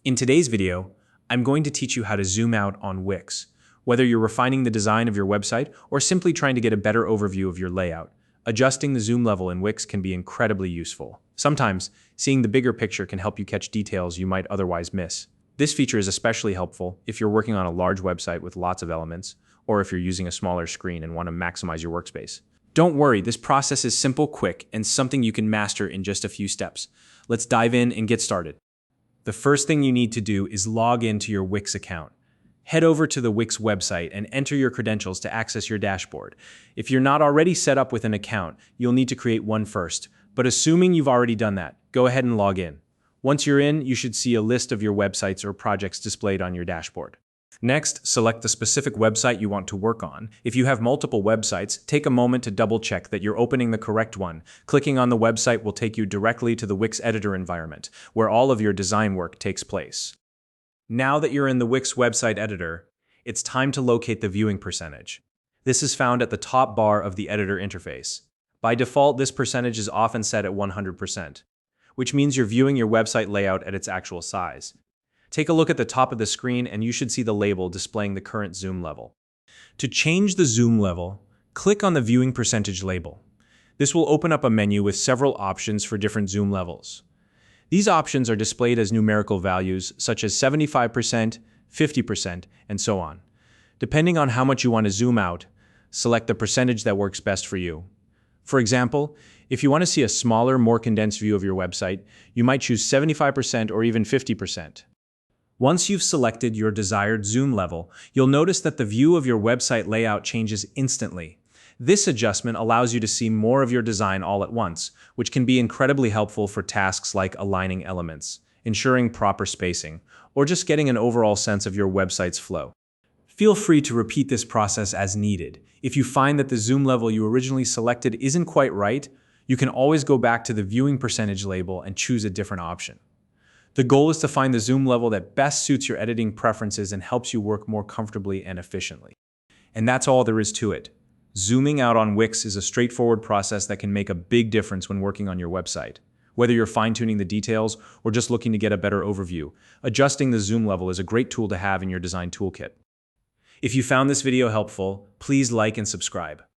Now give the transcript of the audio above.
In today's video, I'm going to teach you how to zoom out on Wix. Whether you're refining the design of your website or simply trying to get a better overview of your layout, adjusting the zoom level in Wix can be incredibly useful. Sometimes, seeing the bigger picture can help you catch details you might otherwise miss. This feature is especially helpful if you're working on a large website with lots of elements, or if you're using a smaller screen and want to maximize your workspace. Don't worry, this process is simple, quick, and something you can master in just a few steps. Let's dive in and get started. The first thing you need to do is log into your Wix account. Head over to the Wix website and enter your credentials to access your dashboard. If you're not already set up with an account, you'll need to create one first. But assuming you've already done that, go ahead and log in. Once you're in, you should see a list of your websites or projects displayed on your dashboard. Next, select the specific website you want to work on. If you have multiple websites, take a moment to double-check that you're opening the correct one. Clicking on the website will take you directly to the Wix Editor environment, where all of your design work takes place. Now that you're in the Wix website editor, it's time to locate the viewing percentage. This is found at the top bar of the editor interface. By default, this percentage is often set at 100%, which means you're viewing your website layout at its actual size. Take a look at the top of the screen and you should see the label displaying the current zoom level. To change the zoom level, click on the viewing percentage label. This will open up a menu with several options for different zoom levels. These options are displayed as numerical values such as 75%, 50%, and so on. Depending on how much you want to zoom out, select the percentage that works best for you. For example, if you want to see a smaller, more condensed view of your website, you might choose 75% or even 50%. Once you've selected your desired zoom level, you'll notice that the view of your website layout changes instantly. This adjustment allows you to see more of your design all at once, which can be incredibly helpful for tasks like aligning elements, ensuring proper spacing, or just getting an overall sense of your website's flow. Feel free to repeat this process as needed. If you find that the zoom level you originally selected isn't quite right, you can always go back to the viewing percentage label and choose a different option. The goal is to find the zoom level that best suits your editing preferences and helps you work more comfortably and efficiently. And that's all there is to it. Zooming out on Wix is a straightforward process that can make a big difference when working on your website. Whether you're fine-tuning the details or just looking to get a better overview, adjusting the zoom level is a great tool to have in your design toolkit. If you found this video helpful, please like and subscribe.